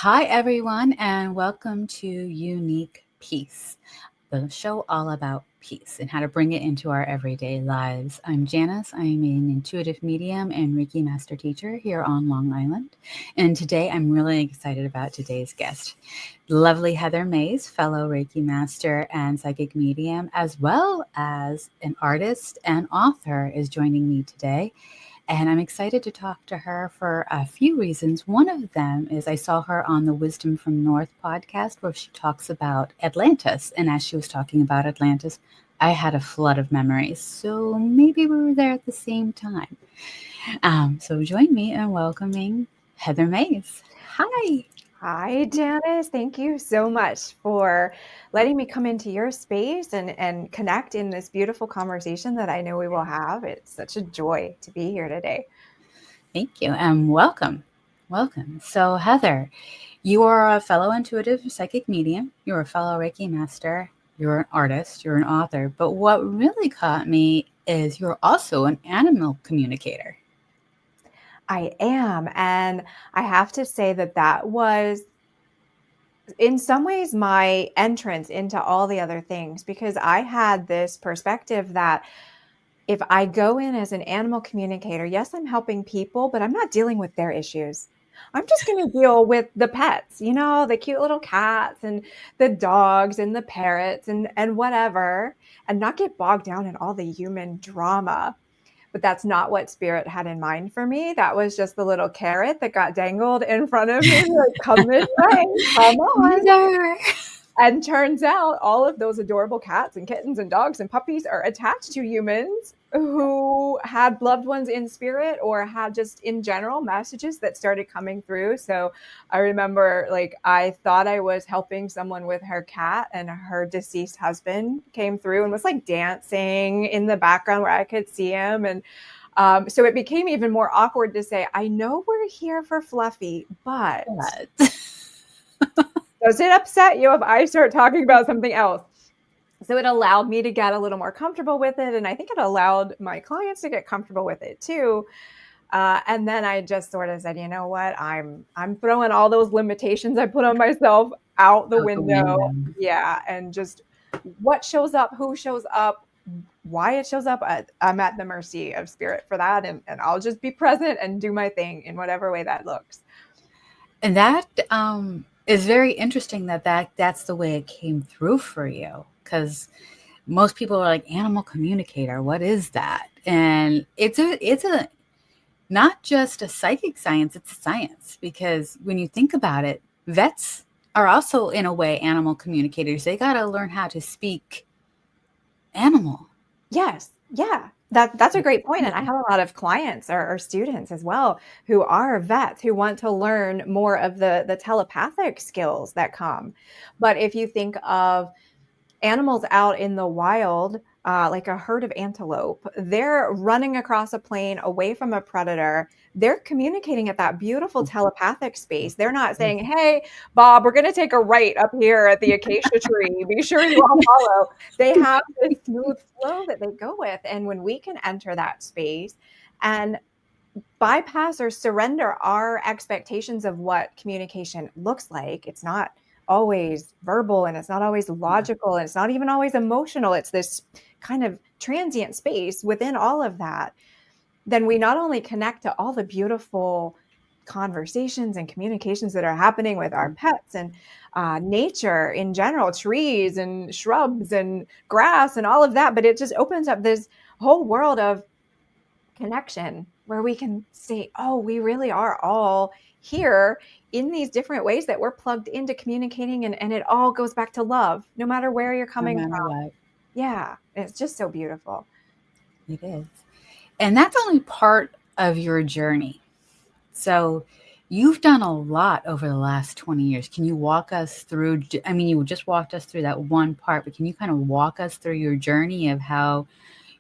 Hi, everyone, and welcome to Unique Peace, the show all about peace and how to bring it into our everyday lives. I'm Janice. I'm an intuitive medium and Reiki Master Teacher here on Long Island. And today I'm really excited about today's guest. Lovely Heather Mays, fellow Reiki Master and Psychic Medium, as well as an artist and author, is joining me today. And I'm excited to talk to her for a few reasons. One of them is I saw her on the Wisdom from North podcast where she talks about Atlantis. And as she was talking about Atlantis, I had a flood of memories. So maybe we were there at the same time. So join me in welcoming Heather Mays. Hi. Hi, Janice. Thank you so much for letting me come into your space and connect in this beautiful conversation that I know we will have. It's such a joy to be here today. Thank you, and welcome. Welcome. So, Heather, you are a fellow intuitive psychic medium, you're a fellow Reiki master, you're an artist, you're an author, but what really caught me is you're also an animal communicator. I am. And I have to say that was, in some ways, my entrance into all the other things, because I had this perspective that if I go in as an animal communicator, yes, I'm helping people, but I'm not dealing with their issues. I'm just going to deal with the pets, the cute little cats and the dogs and the parrots and whatever, and not get bogged down in all the human drama. But that's not what Spirit had in mind for me. That was just the little carrot that got dangled in front of me. Like, come this way, come on. And turns out all of those adorable cats and kittens and dogs and puppies are attached to humans who had loved ones in spirit or had just in general messages that started coming through. So I remember, I thought I was helping someone with her cat, and her deceased husband came through and was dancing in the background where I could see him. And so it became even more awkward to say, I know we're here for Fluffy, but does it upset you if I start talking about something else? So it allowed me to get a little more comfortable with it. And I think it allowed my clients to get comfortable with it too. And then I just sort of said, you know what, I'm throwing all those limitations I put on myself out the window. Yeah. And just what shows up, who shows up, why it shows up, I'm at the mercy of Spirit for that. And I'll just be present and do my thing in whatever way that looks. And that is very interesting that's the way it came through for you, because most people are like, animal communicator, what is that? And it's a not just a psychic science, it's a science, because when you think about it, vets are also in a way animal communicators. They got to learn how to speak animal. Yes. Yeah. That's a great point. And I have a lot of clients or students as well who are vets who want to learn more of the telepathic skills that come. But if you think of animals out in the wild, like a herd of antelope, they're running across a plain away from a predator. They're communicating at that beautiful telepathic space. They're not saying, hey, Bob, we're going to take a right up here at the acacia tree. Be sure you all follow. They have this smooth flow that they go with. And when we can enter that space and bypass or surrender our expectations of what communication looks like, it's not always verbal, and it's not always logical, and it's not even always emotional. It's this kind of transient space within all of that. Then we not only connect to all the beautiful conversations and communications that are happening with our pets and nature in general, trees and shrubs and grass and all of that, but it just opens up this whole world of connection where we can say, oh, we really are all here in these different ways that we're plugged into communicating, and it all goes back to love, no matter where you're coming from. What. Yeah, it's just so beautiful. It is. And that's only part of your journey. So you've done a lot over the last 20 years. Can you walk us through, I mean, you just walked us through that one part, but can you kind of walk us through your journey of how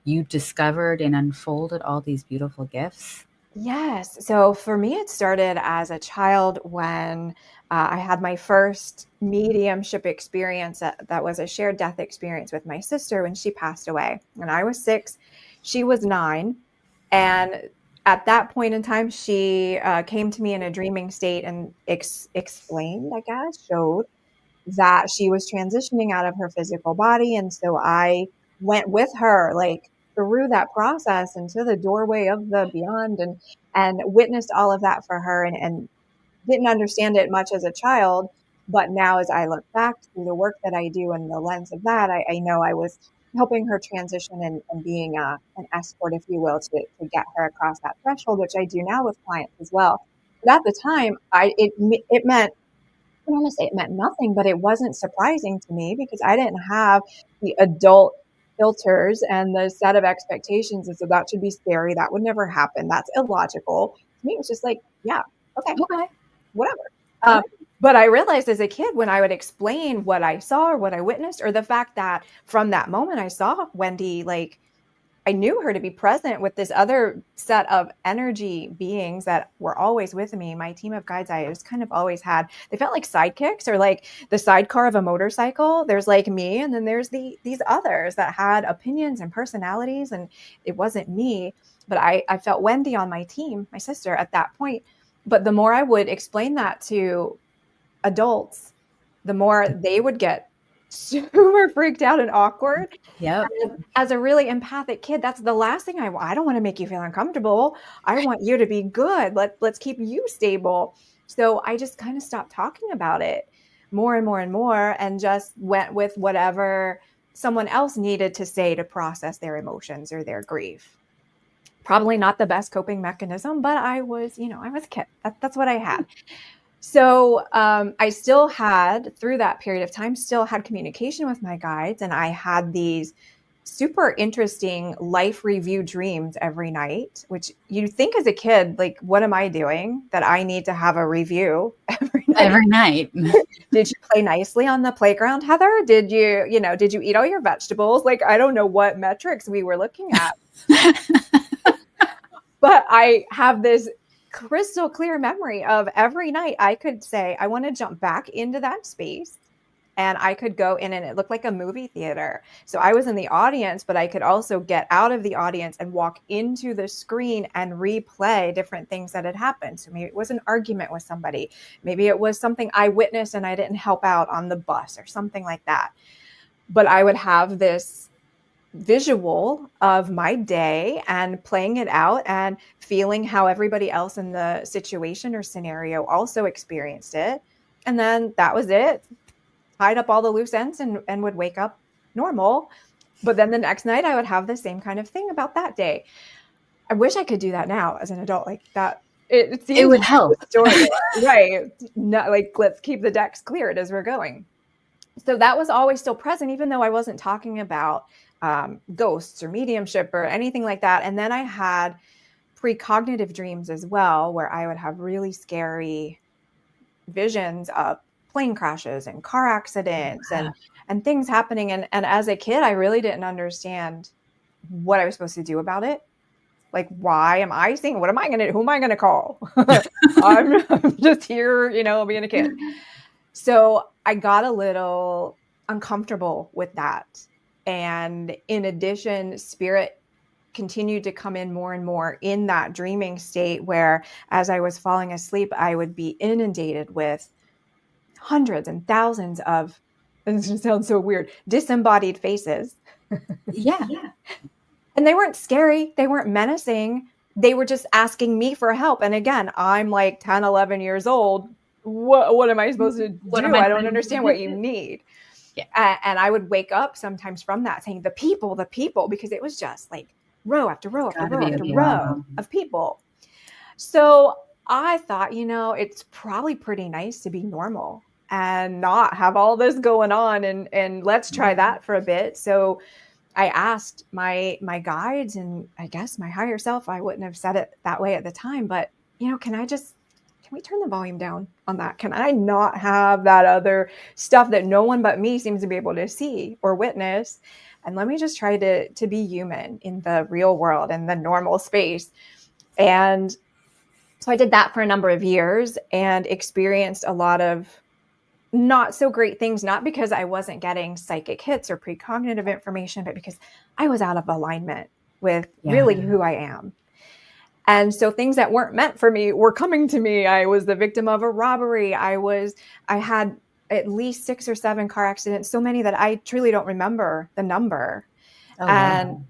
you discovered and unfolded all these beautiful gifts? Yes. So for me, it started as a child when I had my first mediumship experience that was a shared death experience with my sister when she passed away. When I was 6, she was 9. And At that point in time, she came to me in a dreaming state and explained, I guess, showed that she was transitioning out of her physical body. And so I went with her, like, through that process into the doorway of the beyond, and witnessed all of that for her, and didn't understand it much as a child. But now, as I look back through the work that I do and the lens of that, I know I was helping her transition, and being an escort, if you will, to get her across that threshold, which I do now with clients as well. But at the time, it meant, I don't want to say it meant nothing, but it wasn't surprising to me because I didn't have the adult filters and the set of expectations. And so that should be scary. That would never happen. That's illogical. To me, it was just like, yeah, okay, Okay. whatever. All right. But I realized as a kid, when I would explain what I saw or what I witnessed, or the fact that from that moment I saw Wendy, like, I knew her to be present with this other set of energy beings that were always with me. My team of guides, I just kind of always had, they felt like sidekicks, or like the sidecar of a motorcycle. There's like me, and then there's these others that had opinions and personalities, and it wasn't me. But I felt Wendy on my team, my sister, at that point. But the more I would explain that to adults, the more they would get super freaked out and awkward. Yep. As a really empathic kid, that's the last thing I want. I don't want to make you feel uncomfortable. I want you to be good. Let's keep you stable. So I just kind of stopped talking about it more and more and more, and just went with whatever someone else needed to say to process their emotions or their grief. Probably not the best coping mechanism, but I was a kid. That's what I had. So I still had, through that period of time, still had communication with my guides, and I had these super interesting life review dreams every night, which you think as a kid, like, what am I doing that I need to have a review every night? Every night. Did you play nicely on the playground, Heather? Did you eat all your vegetables? Like, I don't know what metrics we were looking at. But I have this crystal clear memory of every night I could say, I want to jump back into that space, and I could go in, and it looked like a movie theater. So I was in the audience, but I could also get out of the audience and walk into the screen and replay different things that had happened. So maybe it was an argument with somebody. Maybe it was something I witnessed and I didn't help out on the bus or something like that. But I would have this visual of my day and playing it out and feeling how everybody else in the situation or scenario also experienced it. And then that was it. Tied up all the loose ends, and would wake up normal. But then the next night I would have the same kind of thing about that day. I wish I could do that now as an adult, like that. It seems It would help. story, right? Not like, let's keep the decks cleared as we're going. So that was always still present, even though I wasn't talking about ghosts or mediumship or anything like that. And then I had precognitive dreams as well, where I would have really scary visions of plane crashes and car accidents and things happening. And as a kid, I really didn't understand what I was supposed to do about it. Like, why am I seeing? What am I going to do? Who am I going to call? I'm just here, being a kid. So I got a little uncomfortable with that. And in addition, spirit continued to come in more and more in that dreaming state, where as I was falling asleep, I would be inundated with hundreds and thousands of, and this sounds so weird, disembodied faces. Yeah. And they weren't scary. They weren't menacing. They were just asking me for help. And again, I'm like 10, 11 years old. What am I supposed to do? I don't understand what you need. Yeah. And I would wake up sometimes from that saying, the people, because it was just like row after row after row after row of people. So I thought, it's probably pretty nice to be normal and not have all this going on, and let's try that for a bit. So I asked my guides, and I guess my higher self, I wouldn't have said it that way at the time, but can we turn the volume down on that? Can I not have that other stuff that no one but me seems to be able to see or witness? And let me just try to be human in the real world, in the normal space. And so I did that for a number of years and experienced a lot of not so great things, not because I wasn't getting psychic hits or precognitive information, but because I was out of alignment with really who I am. And so things that weren't meant for me were coming to me. I was the victim of a robbery. I had at least 6 or 7 car accidents, so many that I truly don't remember the number. Oh, And wow.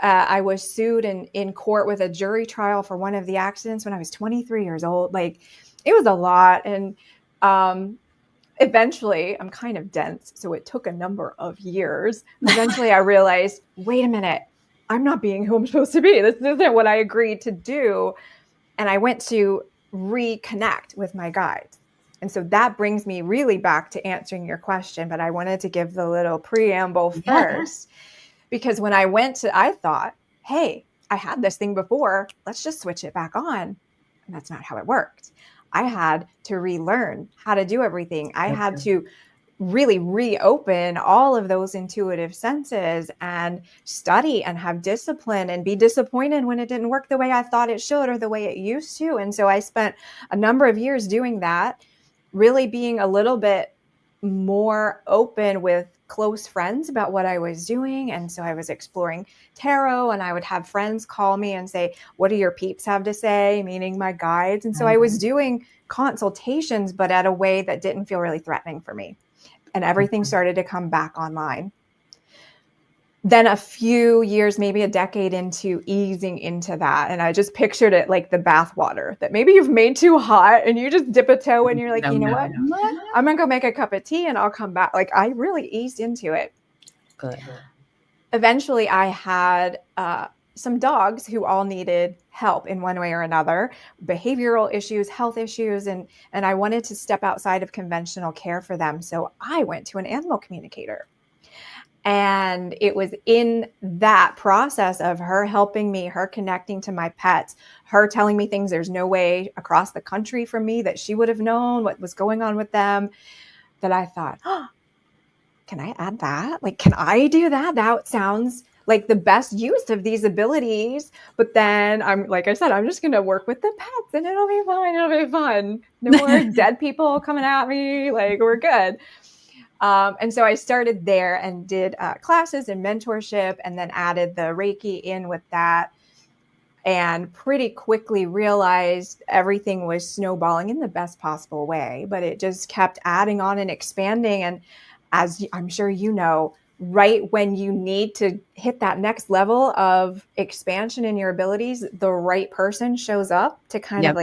I was sued in court with a jury trial for one of the accidents when I was 23 years old. Like, it was a lot. And eventually, I'm kind of dense, so it took a number of years. Eventually, I realized, wait a minute, I'm not being who I'm supposed to be. This isn't what I agreed to do. And I went to reconnect with my guides. And so that brings me really back to answering your question, but I wanted to give the little preamble first, because when I went to, I thought, hey, I had this thing before, let's just switch it back on. And that's not how it worked. I had to relearn how to do everything. I had to really reopen all of those intuitive senses and study and have discipline and be disappointed when it didn't work the way I thought it should or the way it used to. And so I spent a number of years doing that, really being a little bit more open with close friends about what I was doing. And so I was exploring tarot, and I would have friends call me and say, what do your peeps have to say? Meaning my guides. And so I was doing consultations, but at a way that didn't feel really threatening for me. And everything started to come back online. Then a few years, maybe a decade into easing into that, and I just pictured it like the bath water that maybe you've made too hot and you just dip a toe and you're like, you know what? I'm going to go make a cup of tea and I'll come back. Like, I really eased into it. Good. Eventually, I had some dogs who all needed help in one way or another, behavioral issues, health issues, and I wanted to step outside of conventional care for them. So I went to an animal communicator. And it was in that process of her helping me, her connecting to my pets, her telling me things there's no way across the country from me that she would have known what was going on with them, that I thought, oh, can I add that? Like, can I do that? That sounds like the best use of these abilities. But then I'm, like I said, I'm just going to work with the pets and it'll be fine. It'll be fun. No more dead people coming at me. Like, we're good. And so I started there and did classes and mentorship, and then added the Reiki in with that, and pretty quickly realized everything was snowballing in the best possible way, but it just kept adding on and expanding. And as I'm sure you know, right when you need to hit that next level of expansion in your abilities, the right person shows up to kind of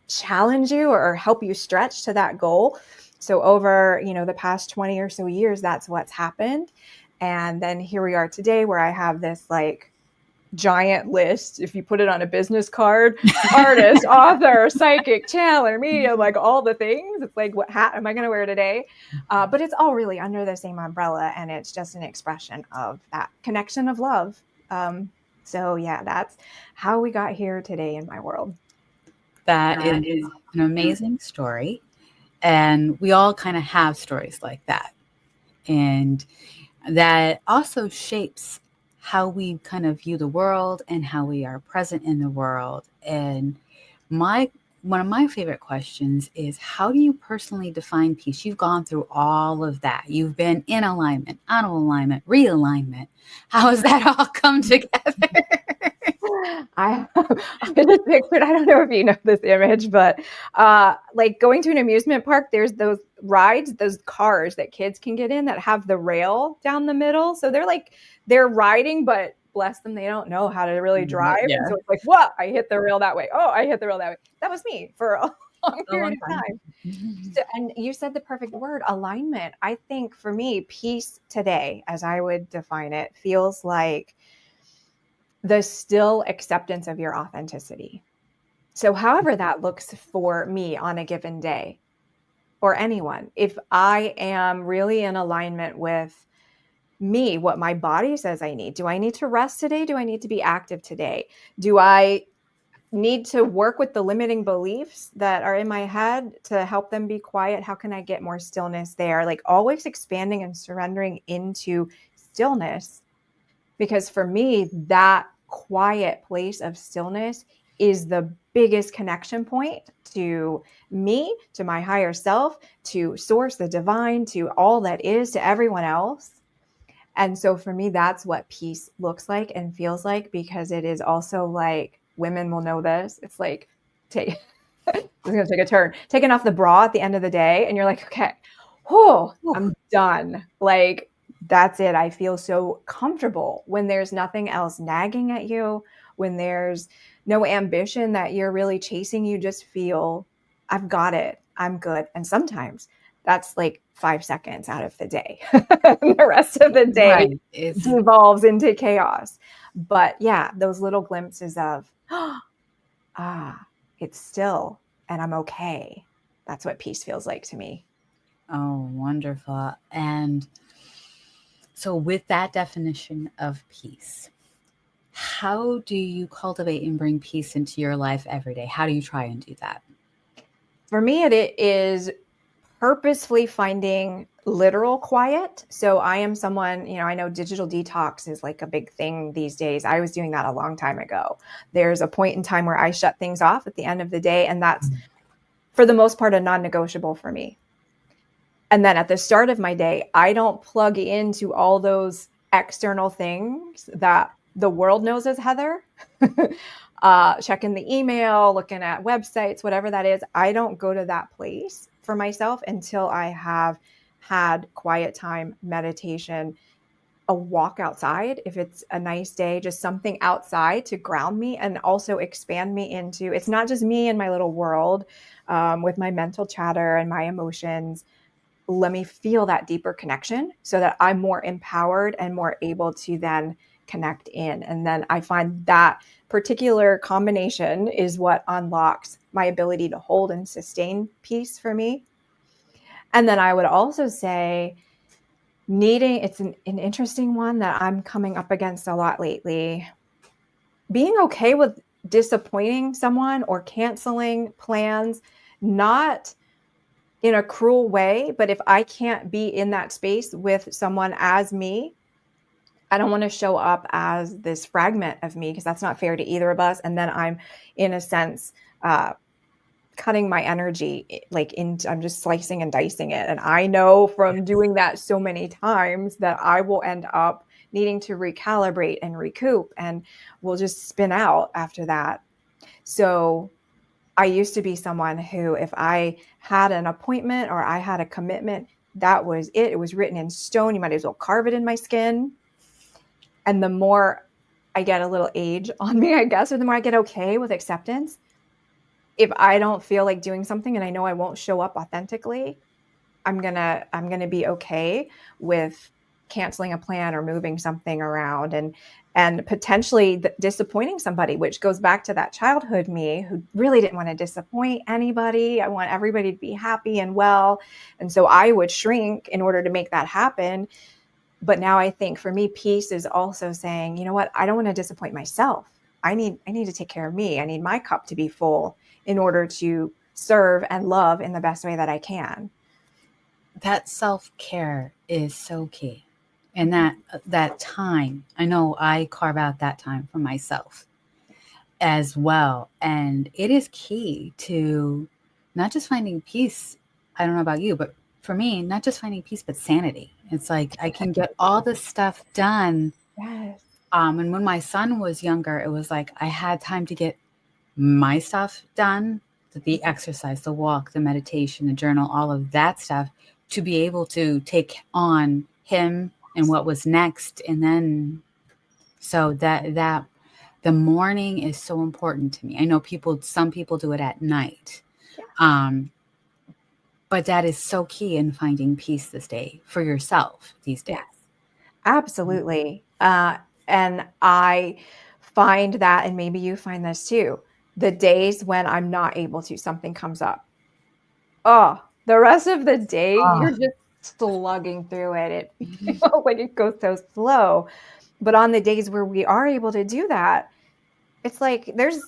challenge you or help you stretch to that goal. So over, the past 20 or so years, that's what's happened. And then here we are today, where I have this like giant list. If you put it on a business card, artist, author, psychic, channeler, medium, like all the things. It's like, what hat am I going to wear today? But it's all really under the same umbrella. And it's just an expression of that connection of love. So yeah, that's how we got here today in my world. That is an amazing story. And we all kind of have stories like that. And that also shapes how we kind of view the world and how we are present in the world. And one of my favorite questions is, how do you personally define peace? You've gone through all of that. You've been in alignment, out of alignment, realignment. How has that all come together? I just pictured, I don't know if you know this image, but like going to an amusement park, there's those rides, those cars that kids can get in that have the rail down the middle. So they're riding, but bless them, they don't know how to really drive. Yeah. And so it's like, whoa, I hit the rail that way. Oh, I hit the rail that way. That was me for a long period of time. So, and you said the perfect word, alignment. I think for me, peace today, as I would define it, feels like the still acceptance of your authenticity. So however that looks for me on a given day, or anyone, if I am really in alignment with me, what my body says I need. Do I need to rest today? Do I need to be active today? Do I need to work with the limiting beliefs that are in my head to help them be quiet? How can I get more stillness there? Like, always expanding and surrendering into stillness. Because for me, that quiet place of stillness is the biggest connection point to me, to my higher self, to source, the divine, to all that is, to everyone else. And so for me, that's what peace looks like and feels like, because it is also like women will know this. It's like, take, this is going to take a turn, taking off the bra at the end of the day. And you're like, okay, oh, I'm done. Like, that's it. I feel so comfortable when there's nothing else nagging at you, when there's no ambition that you're really chasing. You just feel, I've got it. I'm good. And sometimes that's like 5 seconds out of the day. The rest of the day Right. It's devolves into chaos. But yeah, those little glimpses of, ah, it's still, and I'm okay. That's what peace feels like to me. oh, wonderful. And so, with that definition of peace, how do you cultivate and bring peace into your life every day? How do you try and do that? For me, it is purposefully finding literal quiet. So I am someone, I know digital detox is like a big thing these days. I was doing that a long time ago. There's a point in time where I shut things off at the end of the day, and that's for the most part a non-negotiable for me. And then at the start of my day, I don't plug into all those external things that the world knows as Heather. Checking the email, looking at websites, whatever that is. I don't go to that place for myself until I have had quiet time, meditation, a walk outside. If it's a nice day, just something outside to ground me and also expand me into, it's not just me and my little world with my mental chatter and my emotions. Let me feel that deeper connection so that I'm more empowered and more able to then connect in. And then I find that particular combination is what unlocks my ability to hold and sustain peace for me. And then I would also say it's an interesting one that I'm coming up against a lot lately. Being okay with disappointing someone or canceling plans, not in a cruel way, but if I can't be in that space with someone as me, I don't want to show up as this fragment of me, because that's not fair to either of us. And then I'm, in a sense, cutting my energy, I'm just slicing and dicing it. And I know from doing that so many times that I will end up needing to recalibrate and recoup, and will just spin out after that. So I used to be someone who, if I had an appointment or I had a commitment, that was it. It was written in stone. You might as well carve it in my skin. And the more I get a little age on me, I guess, or the more I get okay with acceptance, if I don't feel like doing something and I know I won't show up authentically, I'm gonna be okay with canceling a plan or moving something around and potentially disappointing somebody, which goes back to that childhood me who really didn't want to disappoint anybody. I want everybody to be happy and well. And so I would shrink in order to make that happen. But now I think for me, peace is also saying, you know what, I don't want to disappoint myself. I need to take care of me. I need my cup to be full in order to serve and love in the best way that I can. That self-care is so key. And that time, I know I carve out that time for myself as well. And it is key to not just finding peace. I don't know about you, but for me, not just finding peace, but sanity. It's like I can get all this stuff done. Yes. And when my son was younger, it was like I had time to get my stuff done, the exercise, the walk, the meditation, the journal, all of that stuff, to be able to take on him and what was next. And then, so that the morning is so important to me. I know some people do it at night. But that is so key in finding peace this day for yourself these days. Yes, absolutely. And I find that, and maybe you find this too, the days when I'm not able to, something comes up. Oh, the rest of the day, you're just slugging through it. It feels like it goes so slow. But on the days where we are able to do that, it's like there's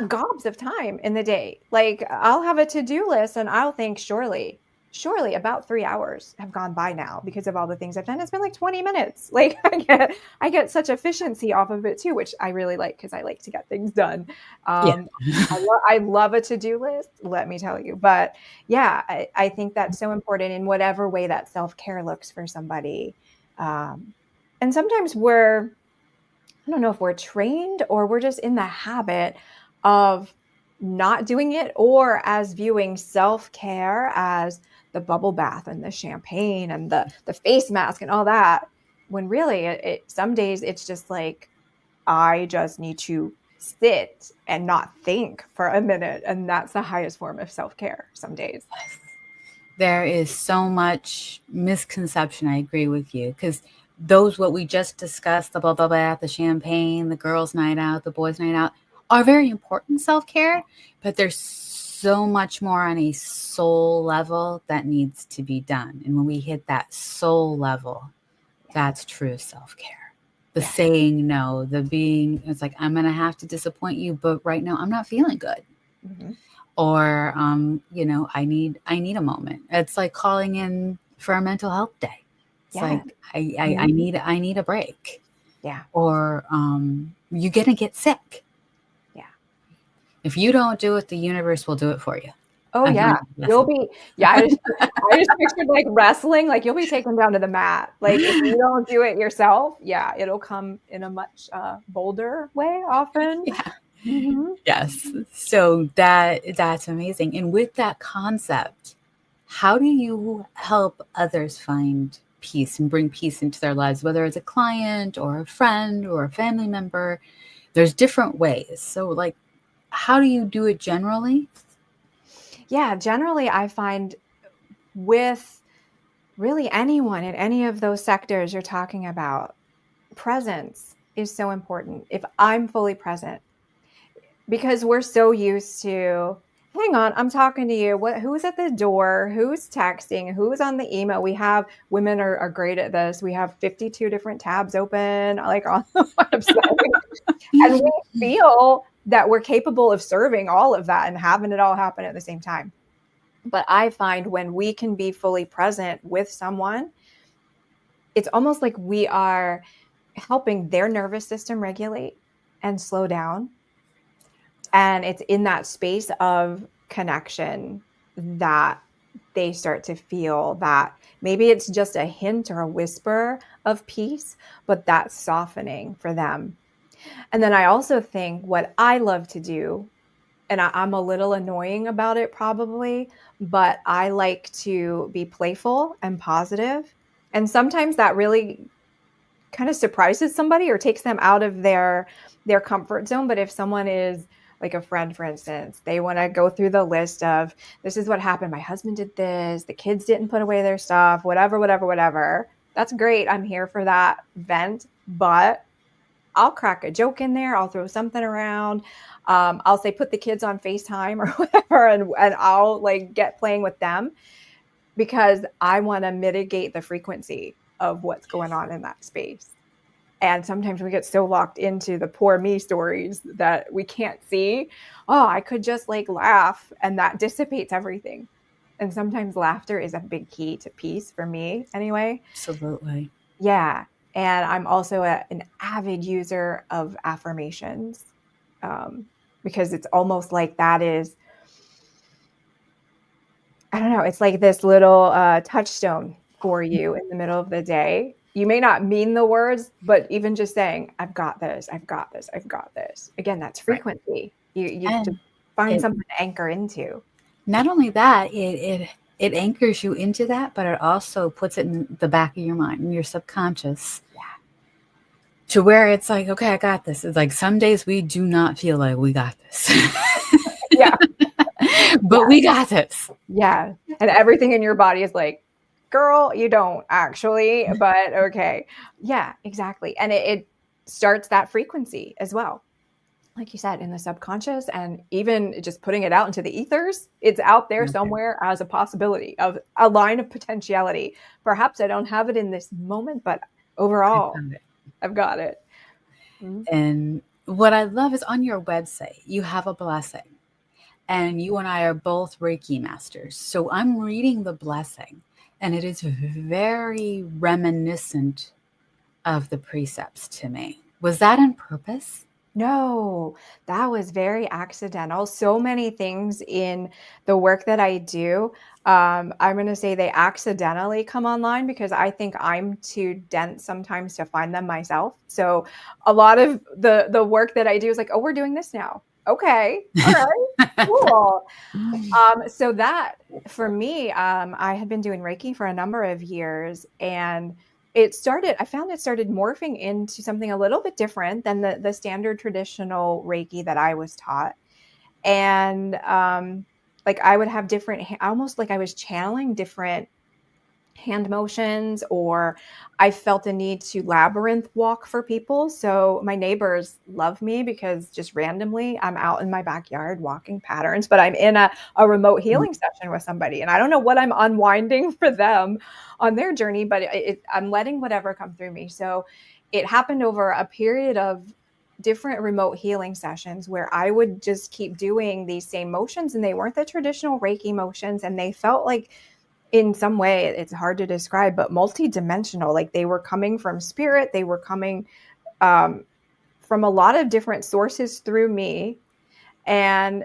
gobs of time in the day. Like I'll have a to-do list and I'll think, surely about 3 hours have gone by now because of all the things I've done. It's been like 20 minutes. Like I get such efficiency off of it too, which I really like, because I like to get things done. I love a to-do list, let me tell you. But yeah, I think that's so important in whatever way that self-care looks for somebody. And sometimes we're I don't know if we're trained or we're just in the habit of not doing it, or as viewing self-care as the bubble bath and the champagne and the face mask and all that, when really some days it's just like, I just need to sit and not think for a minute, and that's the highest form of self-care some days. There is so much misconception. I agree with you, because those, what we just discussed, the bubble bath, the champagne, the girls' night out, the boys' night out, are very important self-care, but there's so much more on a soul level that needs to be done. And when we hit that soul level, that's true self-care. The Yeah. saying no, the being, it's like, I'm going to have to disappoint you, but right now I'm not feeling good. Mm-hmm. Or, I need a moment. It's like calling in for a mental health day. It's Yeah. like, I need a break. Yeah. Or, you're going to get sick. Yeah. If you don't do it, the universe will do it for you. Oh I've yeah. learned a You'll lesson. be, yeah, I just pictured like wrestling, like you'll be taken down to the mat. Like if you don't do it yourself, yeah, it'll come in a much bolder way often. Yeah. Mm-hmm. Yes. So that's amazing. And with that concept, how do you help others find peace and bring peace into their lives, whether it's a client or a friend or a family member? There's different ways. So, like, how do you do it generally? Yeah, generally I find with really anyone in any of those sectors you're talking about, presence is so important. If I'm fully present, because we're so used to, hang on, I'm talking to you. Who's at the door? Who's texting? Who's on the email? Women are great at this. We have 52 different tabs open, like on the website. And we feel that we're capable of serving all of that and having it all happen at the same time. But I find when we can be fully present with someone, it's almost like we are helping their nervous system regulate and slow down. And it's in that space of connection that they start to feel that maybe it's just a hint or a whisper of peace, but that's softening for them. And then I also think what I love to do, and I'm a little annoying about it probably, but I like to be playful and positive. And sometimes that really kind of surprises somebody or takes them out of their comfort zone. But if someone is like a friend, for instance, they want to go through the list of, this is what happened. My husband did this. The kids didn't put away their stuff, whatever, whatever, whatever. That's great. I'm here for that vent, but I'll crack a joke in there. I'll throw something around. I'll say, put the kids on FaceTime or whatever, and I'll like get playing with them because I want to mitigate the frequency of what's going on in that space. And sometimes we get so locked into the poor me stories that we can't see, oh, I could just like laugh, and that dissipates everything. And sometimes laughter is a big key to peace for me anyway. Absolutely. Yeah. And I'm also an avid user of affirmations, because it's almost like that is, I don't know, it's like this little touchstone for you in the middle of the day. You may not mean the words, but even just saying, I've got this, I've got this, I've got this. Again, that's Right. frequency. You have to And find it, something to anchor into. not only that, it anchors you into that, but it also puts it in the back of your mind, in your subconscious, to where it's like, okay, I got this. It's like some days we do not feel like we got this. Yeah. But we got this. Yeah. And everything in your body is like, girl, you don't actually, but okay. Yeah, exactly. And it starts that frequency as well. Like you said, in the subconscious, and even just putting it out into the ethers, it's out there somewhere as a possibility of a line of potentiality. Perhaps I don't have it in this moment, but overall, I've got it. Mm-hmm. And what I love is on your website, you have a blessing. And you and I are both Reiki masters. So I'm reading the blessing, and it is very reminiscent of the precepts to me. Was that on purpose? No, that was very accidental. So many things in the work that I do, I'm going to say they accidentally come online because I think I'm too dense sometimes to find them myself. So a lot of the work that I do is like, oh, we're doing this now. Okay, all right, cool. So that for me, I had been doing Reiki for a number of years, and I found it started morphing into something a little bit different than the standard traditional Reiki that I was taught. And like I would have different, almost like I was channeling different hand motions, or I felt a need to labyrinth walk for people. So my neighbors love me because just randomly I'm out in my backyard walking patterns, but I'm in a remote healing session with somebody and I don't know what I'm unwinding for them on their journey, but I'm letting whatever come through me. So it happened over a period of different remote healing sessions where I would just keep doing these same motions, and they weren't the traditional Reiki motions, and they felt like, in some way, it's hard to describe, but multidimensional. Like they were coming from spirit, they were coming from a lot of different sources through me. And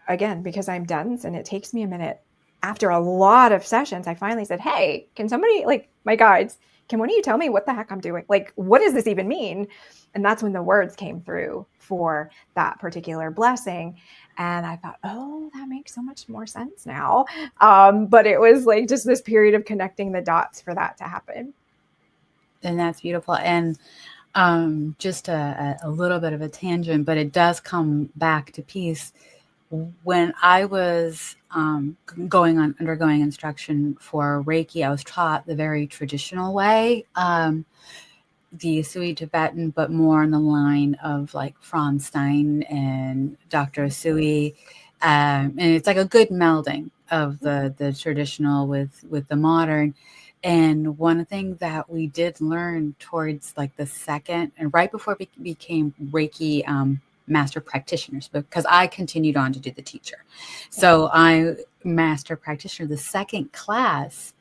again, because I'm dense and it takes me a minute, after a lot of sessions, I finally said, hey, can somebody, like my guides, can one of you tell me what the heck I'm doing? Like, what does this even mean? And that's when the words came through for that particular blessing. And I thought, oh, that makes so much more sense now. But it was like just this period of connecting the dots for that to happen. And that's beautiful. And just a little bit of a tangent, but it does come back to peace. When I was undergoing instruction for Reiki, I was taught the very traditional way, the Sui Tibetan, but more on the line of like Franz Stein and Dr. Sui. And it's like a good melding of the traditional with the modern. And one thing that we did learn towards like the second and right before we became Reiki master practitioners, because I continued on to do the teacher. So I master practitioner, the second class,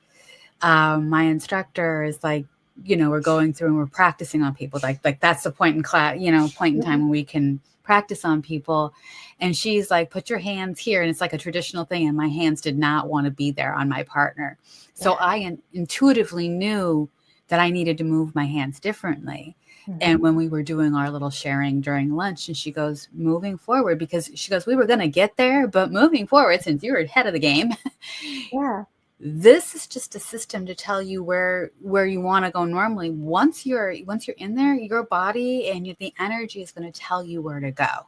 my instructor is like, we're going through and we're practicing on people. Like that's the point in class, point in time when we can practice on people. And she's like, put your hands here. And it's like a traditional thing. And my hands did not want to be there on my partner. So I intuitively knew that I needed to move my hands differently. And when we were doing our little sharing during lunch, and she goes, moving forward, because she goes, we were going to get there, but moving forward, since you were ahead of the game, this is just a system to tell you where you want to go normally. Once you're in there, your body and the energy is going to tell you where to go.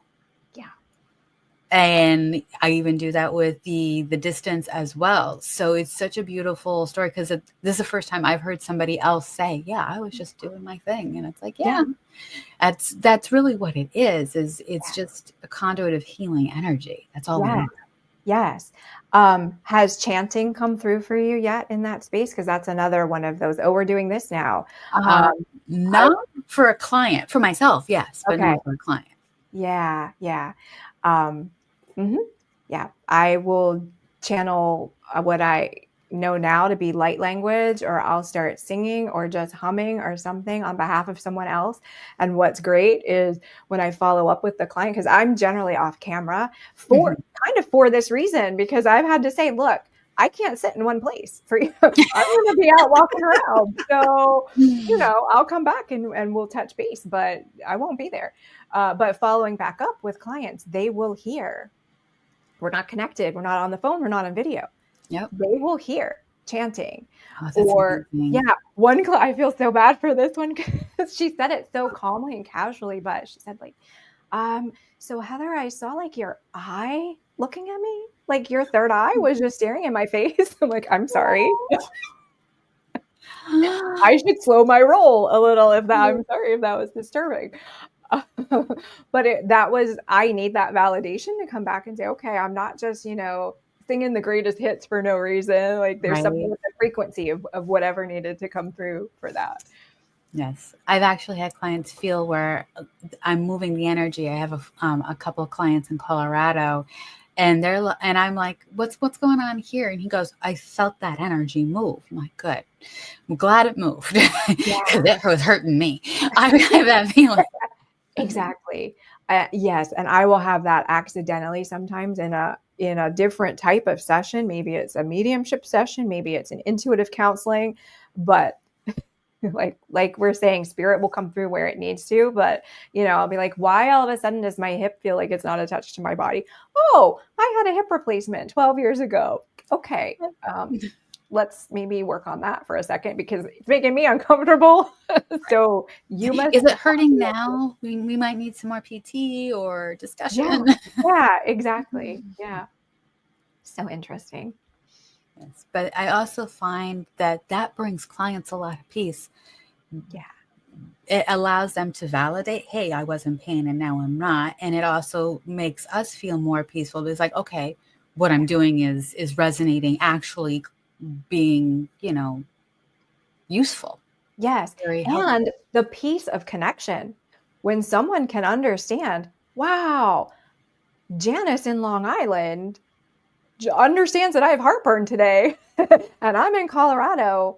Yeah. And I even do that with the distance as well. So it's such a beautiful story, because this is the first time I've heard somebody else say, yeah, I was just doing my thing. And it's like, that's really what it is. It's just a conduit of healing energy. That's all we are. Yes. Has chanting come through for you yet in that space? Because that's another one of those, oh, we're doing this now. Not for a client, for myself, yes, but not for a client. Yeah. Yeah. Yeah. I will channel what I know now to be light language, or I'll start singing or just humming or something on behalf of someone else. And what's great is when I follow up with the client, because I'm generally off camera for this reason, because I've had to say, look, I can't sit in one place for you. I'm going to be out walking around. So, I'll come back and we'll touch base, but I won't be there. But following back up with clients, they will hear, we're not connected. We're not on the phone. We're not on video. Yep. They will hear chanting. Or one I feel so bad for this one, because she said it so calmly and casually, but she said like, so Heather, I saw like your eye looking at me, like your third eye was just staring in my face. I'm like, I'm sorry. I should slow my roll a little I'm sorry if that was disturbing. But I need that validation to come back and say, okay, I'm not just, singing the greatest hits for no reason. Like there's something with the frequency of whatever needed to come through for that. Yes. I've actually had clients feel where I'm moving the energy. I have a couple of clients in Colorado, and I'm like, what's going on here? And he goes, I felt that energy move. I'm like, good. I'm glad it moved, because it was hurting me. I have that feeling. Exactly. Yes, and I will have that accidentally sometimes in a different type of session. Maybe it's a mediumship session, maybe it's an intuitive counseling, but like we're saying, spirit will come through where it needs to. But I'll be like, why all of a sudden does my hip feel like it's not attached to my body? Oh, I had a hip replacement 12 years ago. Okay. Let's maybe work on that for a second because it's making me uncomfortable. So you must. Is it hurting now? We might need some more PT or Yeah. discussion. Yeah, exactly. Yeah. So interesting. Yes, but I also find that brings clients a lot of peace. Yeah. It allows them to validate, hey, I was in pain and now I'm not. And it also makes us feel more peaceful. It's like, okay, what I'm doing is resonating, actually being, useful, Yes. very helpful. And the piece of connection when someone can understand, wow, Janice in Long Island understands that I have heartburn today and I'm in Colorado.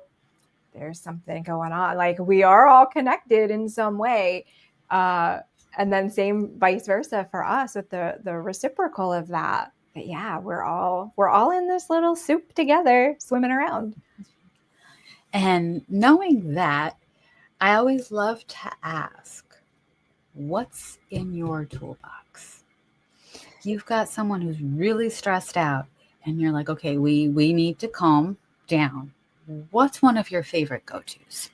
There's something going on. Like we are all connected in some way. And then same vice versa for us with the reciprocal of that. But yeah, we're all in this little soup together, swimming around. And knowing that, I always love to ask, what's in your toolbox? You've got someone who's really stressed out and you're like, okay, we need to calm down. What's one of your favorite go-tos?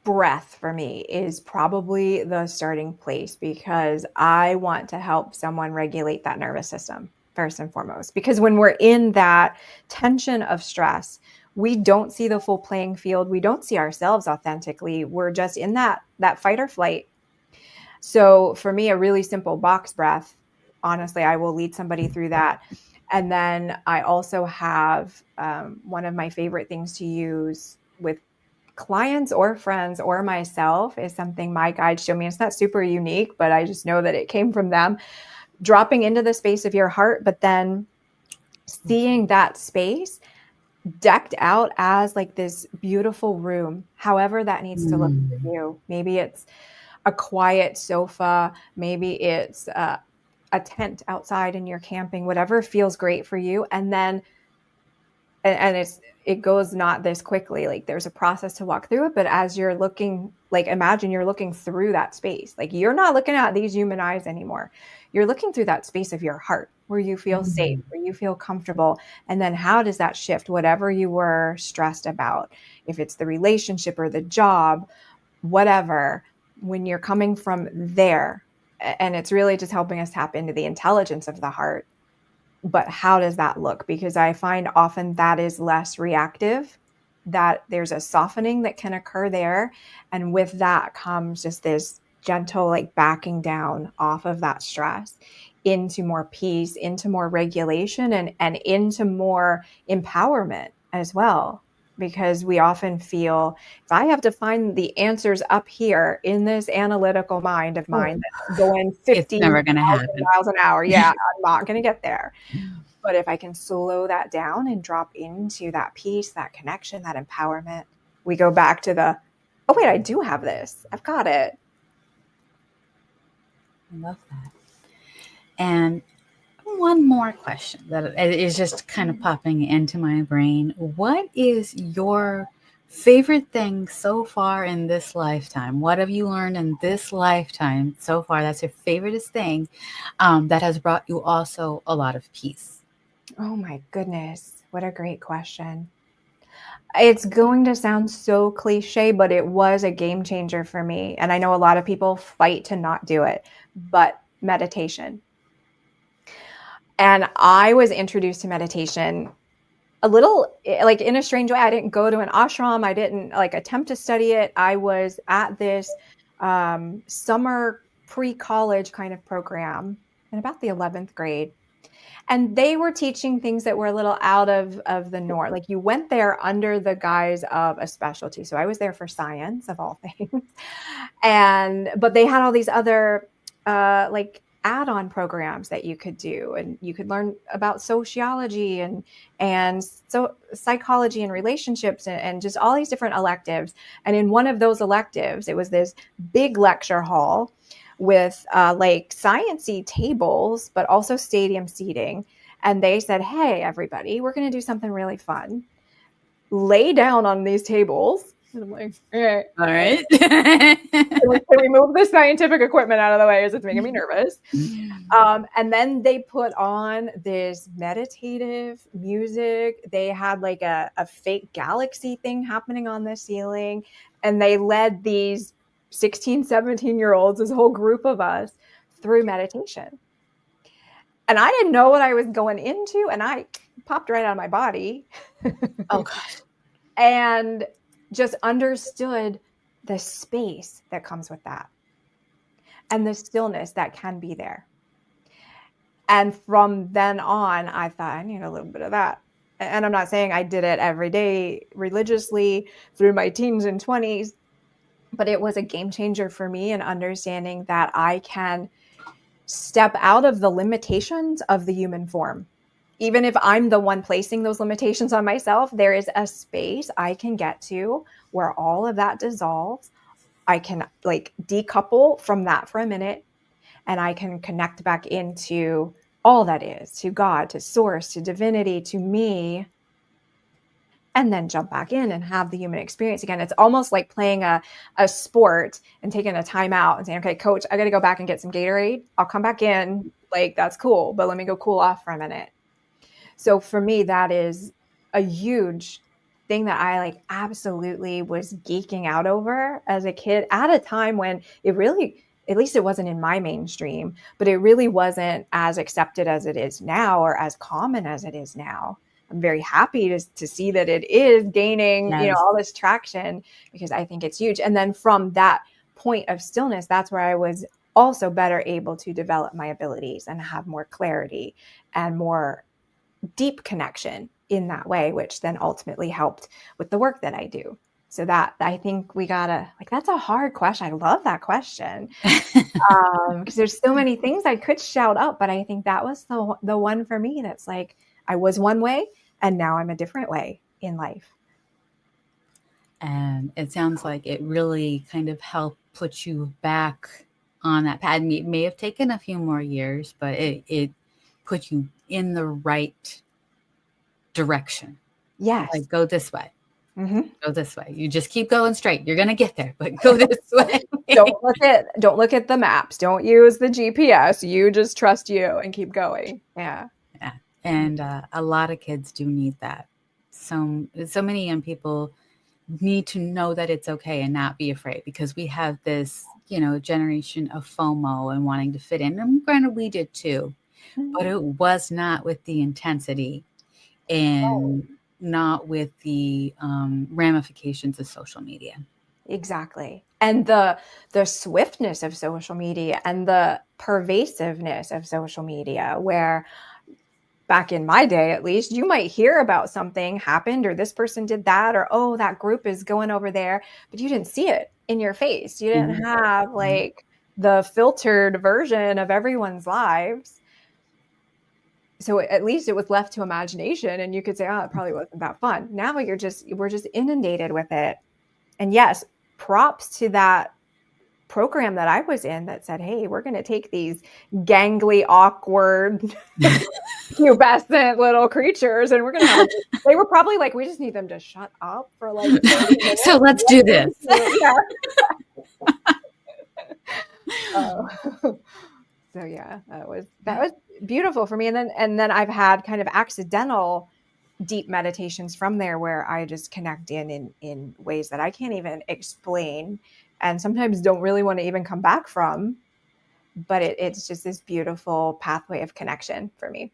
Breath for me is probably the starting place because I want to help someone regulate that nervous system first and foremost. Because when we're in that tension of stress, we don't see the full playing field. We don't see ourselves authentically. We're just in that fight or flight. So for me, a really simple box breath, honestly, I will lead somebody through that. And then I also have one of my favorite things to use with clients or friends or myself is something my guides show me. It's not super unique, but I just know that it came from them. Dropping into the space of your heart, but then seeing that space decked out as like this beautiful room, however that needs to look for you. Maybe it's a quiet sofa, maybe it's a tent outside and you're camping, whatever feels great for you. And then and it goes not this quickly. Like there's a process to walk through it, but as you're looking, like imagine you're looking through that space. Like you're not looking at these human eyes anymore. You're looking through that space of your heart where you feel safe, where you feel comfortable. And then how does that shift whatever you were stressed about? If it's the relationship or the job, whatever, when you're coming from there, and it's really just helping us tap into the intelligence of the heart. But how does that look? Because I find often that is less reactive, that there's a softening that can occur there. And with that comes just this gentle, like backing down off of that stress into more peace, into more regulation, and into more empowerment as well. Because we often feel if I have to find the answers up here in this analytical mind of mine that's going It's 50,000 never going to happen. miles an hour, yeah, I'm not going to get there. But if I can slow that down and drop into that peace, that connection, that empowerment, we go back to oh, wait, I do have this. I've got it. I love that. And one more question that is just kind of popping into my brain. What is your favorite thing so far in this lifetime? What have you learned in this lifetime so far? That's your favoriteest thing that has brought you also a lot of peace. Oh my goodness. What a great question. It's going to sound so cliche, but it was a game changer for me. And I know a lot of people fight to not do it, but meditation. And I was introduced to meditation a little like in a strange way. I didn't go to an ashram. I didn't like attempt to study it. I was at this summer pre-college kind of program in about the 11th grade. And they were teaching things that were a little out of the norm. Like you went there under the guise of a specialty. So I was there for science of all things. But they had all these other like add-on programs that you could do, and you could learn about sociology and so psychology and relationships and just all these different electives. And in one of those electives, it was this big lecture hall with like sciencey tables, but also stadium seating. And they said, hey, everybody, we're going to do something really fun. Lay down on these tables. And I'm like, all right. Can we move the scientific equipment out of the way as it's making me nervous? And then they put on this meditative music. They had like a fake galaxy thing happening on the ceiling. And they led these 16, 17-year-olds, this whole group of us, through meditation. And I didn't know what I was going into. And I popped right out of my body. Oh, gosh. And just understood the space that comes with that and the stillness that can be there. And from then on, I thought, I need a little bit of that. And I'm not saying I did it every day religiously through my teens and 20s, but it was a game changer for me in understanding that I can step out of the limitations of the human form. Even if I'm the one placing those limitations on myself, there is a space I can get to where all of that dissolves. I can like decouple from that for a minute, and I can connect back into all that is, to God, to source, to divinity, to me, and then jump back in and have the human experience again. It's almost like playing a sport and taking a timeout and saying, okay, coach, I got to go back and get some Gatorade. I'll come back in. Like, that's cool, but let me go cool off for a minute. So for me, that is a huge thing that I like absolutely was geeking out over as a kid at a time when it really, at least it wasn't in my mainstream, but it really wasn't as accepted as it is now or as common as it is now. I'm very happy to see that it is gaining, Yes. all this traction, because I think it's huge. And then from that point of stillness, that's where I was also better able to develop my abilities and have more clarity and more deep connection in that way, which then ultimately helped with the work that I do. So that, I think we gotta, like, that's a hard question. I love that question. Because there's so many things I could shout out, but I think that was the one for me that's like, I was one way and now I'm a different way in life. And it sounds like it really kind of helped put you back on that path. It may have taken a few more years, but it put you in the right direction. Yes. Like, go this way. Mm-hmm. Go this way. You just keep going straight. You're going to get there, but go this way. Don't look at the maps. Don't use the GPS. You just trust you and keep going. Yeah. Yeah. And a lot of kids do need that. So many young people need to know that it's okay and not be afraid, because we have this, generation of FOMO and wanting to fit in. And granted, we did too, but it was not with the intensity and not with the ramifications of social media. Exactly. And the swiftness of social media and the pervasiveness of social media, where back in my day, at least, you might hear about something happened or this person did that, or, oh, that group is going over there, but you didn't see it in your face. You didn't have like the filtered version of everyone's lives. So at least it was left to imagination, and you could say, oh, it probably wasn't that fun. Now we're just inundated with it. And yes, props to that program that I was in that said, hey, we're going to take these gangly, awkward, pubescent little creatures, and we're going to have, they were probably like, we just need them to shut up for like 30 minutes. So let's do this. Yeah. So yeah, that was beautiful for me. And then I've had kind of accidental deep meditations from there where I just connect in ways that I can't even explain, and sometimes don't really want to even come back from, but it's just this beautiful pathway of connection for me.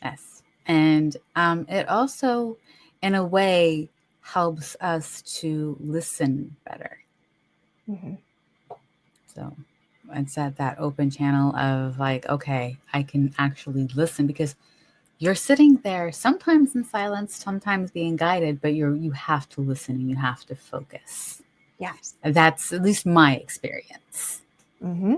Yes. And it also, in a way, helps us to listen better. Mm-hmm. So it's at that open channel of like, okay, I can actually listen, because you're sitting there sometimes in silence, sometimes being guided, but you have to listen and you have to focus. Yes. That's at least my experience. Mm-hmm.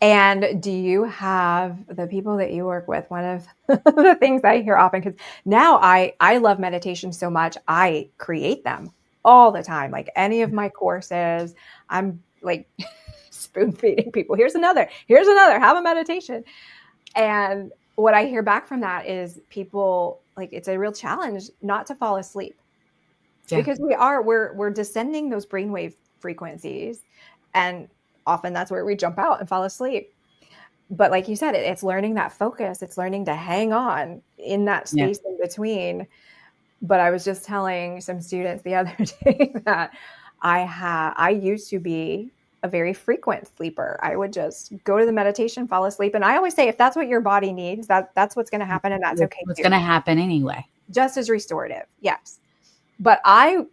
And do you have the people that you work with? One of the things I hear often, because now I love meditation so much, I create them all the time. Like any of my courses, I'm like spoon feeding people. Here's another, have a meditation. And what I hear back from that is people, like, it's a real challenge not to fall asleep. Yeah. Because we're descending those brainwave frequencies, and often that's where we jump out and fall asleep. But like you said, it's learning that focus. It's learning to hang on in that space in between. But I was just telling some students the other day that I used to be a very frequent sleeper. I would just go to the meditation, fall asleep. And I always say, if that's what your body needs, that's what's going to happen. And that's okay. What's going to happen anyway. Just as restorative. Yes. But I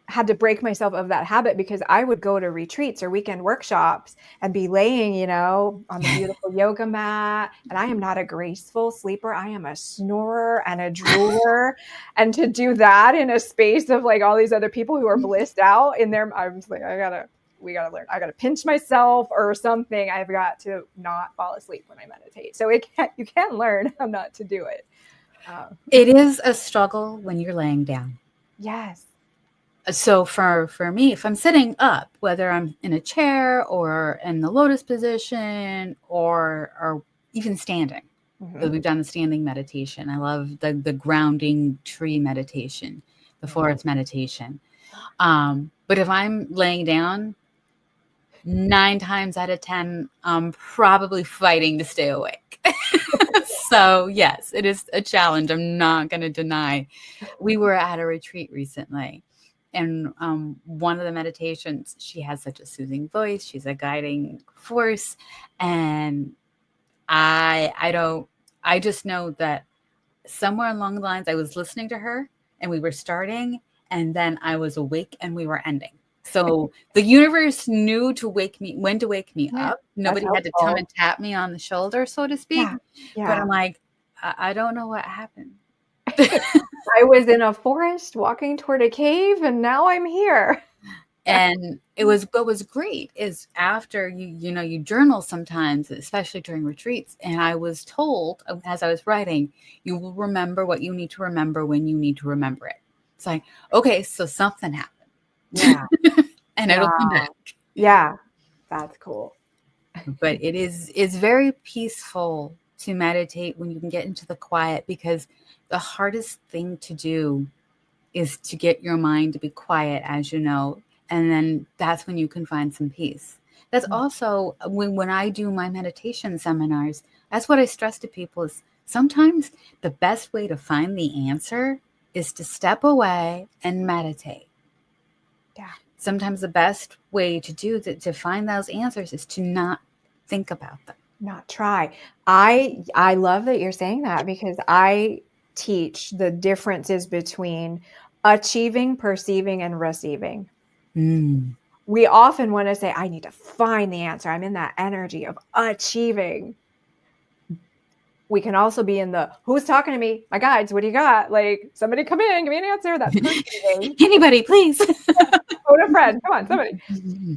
had to break myself of that habit, because I would go to retreats or weekend workshops and be laying, on the beautiful yoga mat. And I am not a graceful sleeper. I am a snorer and a drooler. And to do that in a space of like all these other people who are blissed out in there, I'm just like, we got to learn. I got to pinch myself or something. I've got to not fall asleep when I meditate. So you can learn how not to do it. It is a struggle when you're laying down. Yes. So for me, if I'm sitting up, whether I'm in a chair or in the lotus position or even standing, so we've done the standing meditation. I love the grounding tree meditation, the forest meditation. But if I'm laying down, 9 times out of 10, I'm probably fighting to stay awake. So yes, it is a challenge. I'm not going to deny. We were at a retreat recently. And one of the meditations, she has such a soothing voice. She's a guiding force. And I just know that somewhere along the lines, I was listening to her and we were starting, and then I was awake and we were ending. So the universe knew when to wake me up. Nobody had to come and tap me on the shoulder, so to speak. Yeah. But I'm like, I don't know what happened. I was in a forest walking toward a cave, and now I'm here. And what was great is after you journal sometimes, especially during retreats. And I was told as I was writing, you will remember what you need to remember when you need to remember it. It's like, okay, so something happened. Yeah. And it'll come back. Yeah. That's cool. But it's very peaceful to meditate when you can get into the quiet, because the hardest thing to do is to get your mind to be quiet, as you know, and then that's when you can find some peace. That's also when I do my meditation seminars, that's what I stress to people is sometimes the best way to find the answer is to step away and meditate. Yeah. Sometimes the best way to do that, to find those answers, is to not think about them. Not try. I love that you're saying that, because I teach the differences between achieving, perceiving, and receiving. We often want to say, I need to find the answer. I'm in that energy of achieving. We can also be in the, who's talking to me? My guides, what do you got? Like, somebody come in, give me an answer. That's perceiving. Anybody, please. Phone a friend. Come on, somebody.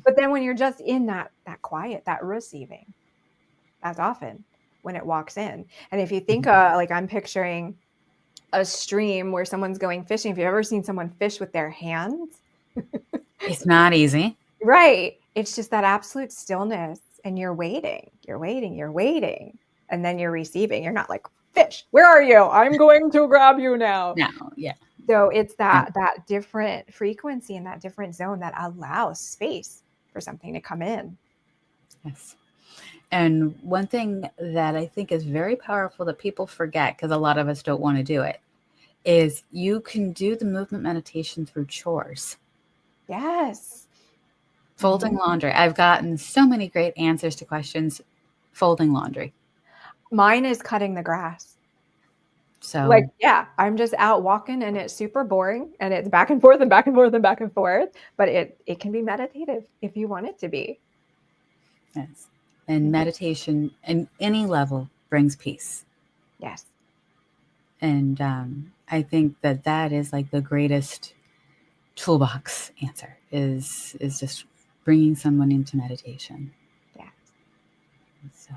But then when you're just in that quiet, that receiving, that's often when it walks in. And if you think, like, I'm picturing a stream where someone's going fishing. If you've ever seen someone fish with their hands, it's not easy. Right. It's just that absolute stillness, and you're waiting, and then you're receiving. You're not like, fish, where are you? I'm going to grab you now. No, yeah. So it's that different frequency and that different zone that allows space for something to come in. Yes. And one thing that I think is very powerful that people forget, because a lot of us don't want to do it, is you can do the movement meditation through chores. Yes. Folding laundry. I've gotten so many great answers to questions folding laundry. Mine is cutting the grass. So like, yeah, I'm just out walking and it's super boring and it's back and forth and back and forth and back and forth, but it can be meditative if you want it to be. Yes. And meditation in any level brings peace. Yes. And I think that is like the greatest toolbox answer is just bringing someone into meditation. Yeah. So.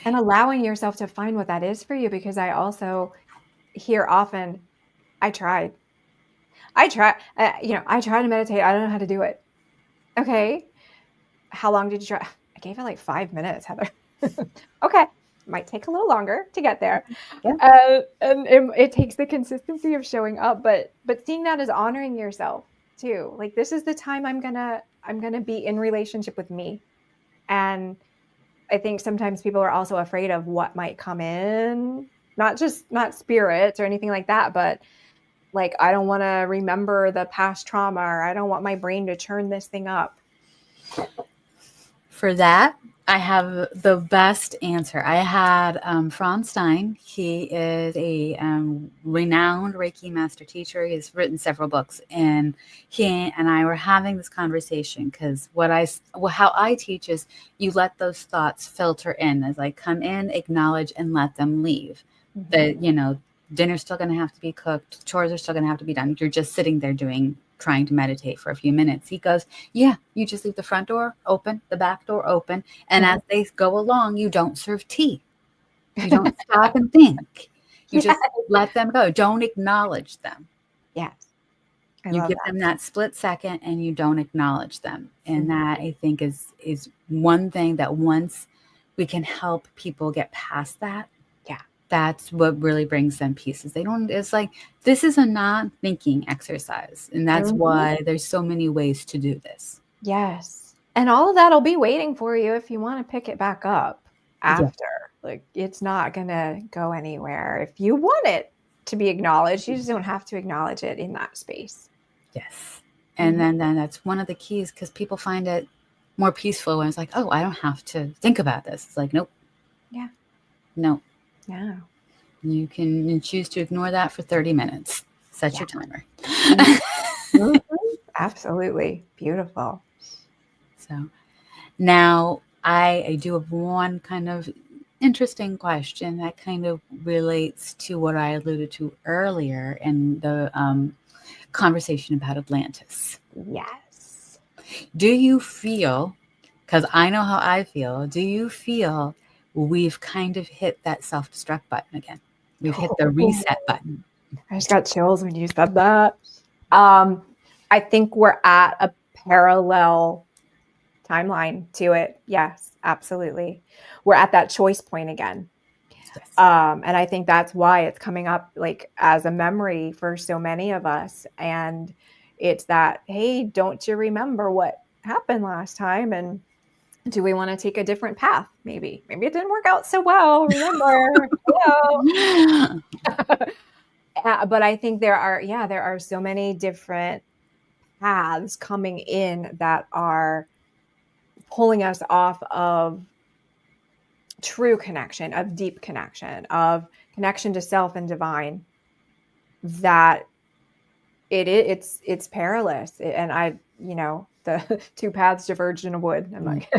And allowing yourself to find what that is for you, because I also hear often, I tried to meditate. I don't know how to do it. Okay. How long did you try? I gave it like 5 minutes, Heather. Okay. Might take a little longer to get there. Yeah. And it takes the consistency of showing up, but seeing that as honoring yourself too. Like, this is the time I'm gonna be in relationship with me. And I think sometimes people are also afraid of what might come in, not spirits or anything like that, but like, I don't want to remember the past trauma, or I don't want my brain to churn this thing up. For that, I have the best answer. I had Franz Stein. He is a renowned Reiki Master Teacher. He's written several books, and he and I were having this conversation because how I teach is you let those thoughts filter in as I come in, acknowledge, and let them leave. That dinner's still going to have to be cooked, chores are still going to have to be done. You're just sitting there trying to meditate for a few minutes. He goes, yeah, you just leave the front door open, the back door open. And as they go along, you don't serve tea. You don't stop and think. You just let them go. Don't acknowledge them. Yes. You give them that split second and you don't acknowledge them. And that, I think, is one thing that once we can help people get past that, that's what really brings them peace. It's like, this is a non-thinking exercise. And that's why there's so many ways to do this. Yes. And all of that'll be waiting for you if you want to pick it back up after. Like, it's not going to go anywhere. If you want it to be acknowledged, you just don't have to acknowledge it in that space. Yes. And then that's one of the keys, because people find it more peaceful when it's like, oh, I don't have to think about this. It's like, nope. Yeah. No. Yeah. You can choose to ignore that for 30 minutes. Set your timer. Absolutely. Beautiful. So now I do have one kind of interesting question that kind of relates to what I alluded to earlier in the conversation about Atlantis. Yes. Do you feel, because I know how I feel, do you feel we've kind of hit that self-destruct button again? We've hit the reset button. I just got chills when you said that. I think we're at a parallel timeline to it. Yes, absolutely. We're at that choice point again. Yes. And I think that's why it's coming up like as a memory for so many of us. And it's that, hey, don't you remember what happened last time? And do we want to take a different path? Maybe it didn't work out so well. Remember, but I think there are so many different paths coming in that are pulling us off of true connection, of deep connection, of connection to self and divine, that it's perilous. And the two paths diverged in a wood. I'm like,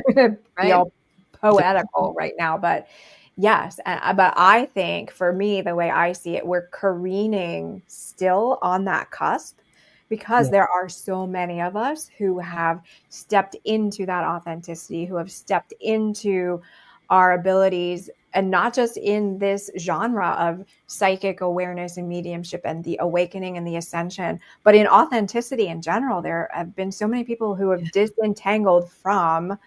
be all poetical right now, but yes. But I think for me, the way I see it, we're careening still on that cusp, because there are so many of us who have stepped into that authenticity, who have stepped into our abilities, and not just in this genre of psychic awareness and mediumship and the awakening and the ascension, but in authenticity in general. There have been so many people who have disentangled from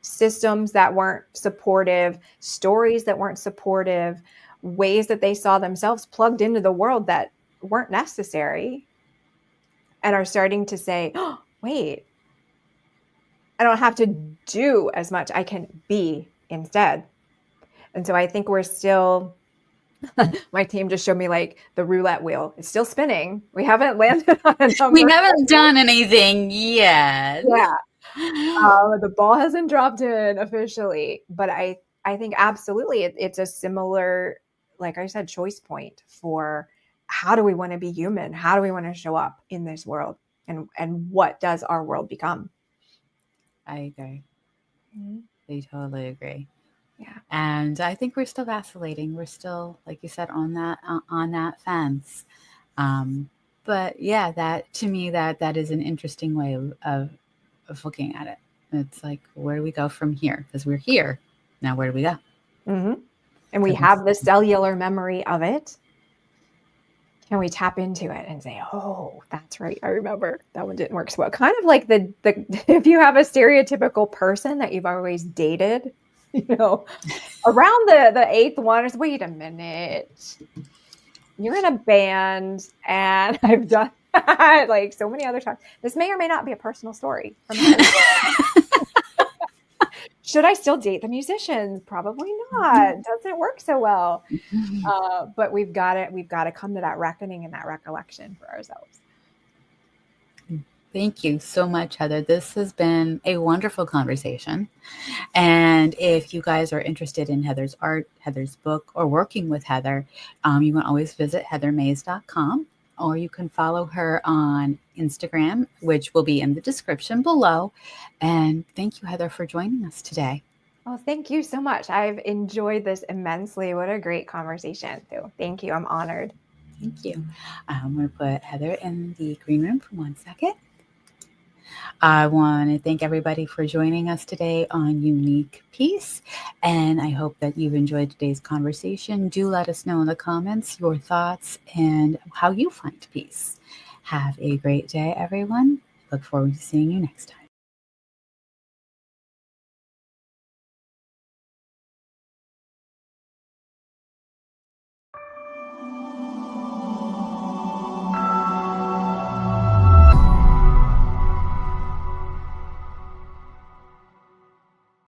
systems that weren't supportive, stories that weren't supportive, ways that they saw themselves plugged into the world that weren't necessary, and are starting to say, oh, wait, I don't have to do as much. I can be instead. And so I think we're still, my team just showed me like the roulette wheel. It's still spinning. We haven't landed on a number. We haven't done anything yet. Yeah. The ball hasn't dropped in officially, but I think absolutely it's a similar, like I said, choice point for how do we want to be human? How do we want to show up in this world? And what does our world become? I agree. I totally agree. Yeah. And I think we're still vacillating. We're still, like you said, on that fence. But yeah, that to me, that is an interesting way of looking at it. It's like, where do we go from here? Because we're here. Now, where do we go? And we have the cellular memory of it. Can we tap into it and say, oh, that's right, I remember that one didn't work so well. Kind of like the if you have a stereotypical person that you've always dated, around the eighth one is, wait a minute, you're in a band and I've done that like so many other times. This may or may not be a personal story from Heather. Should I still date the musicians? Probably not. Doesn't work so well. But we've got to come to that reckoning and that recollection for ourselves. Thank you so much, Heather. This has been a wonderful conversation. And if you guys are interested in Heather's art, Heather's book, or working with Heather, you can always visit heathermays.com, or you can follow her on Instagram, which will be in the description below. And thank you, Heather, for joining us today. Well, thank you so much. I've enjoyed this immensely. What a great conversation. So thank you. I'm honored. Thank you. I'm going to put Heather in the green room for 1 second. I want to thank everybody for joining us today on Unique Peace, and I hope that you've enjoyed today's conversation. Do let us know in the comments your thoughts and how you find peace. Have a great day, everyone. Look forward to seeing you next time.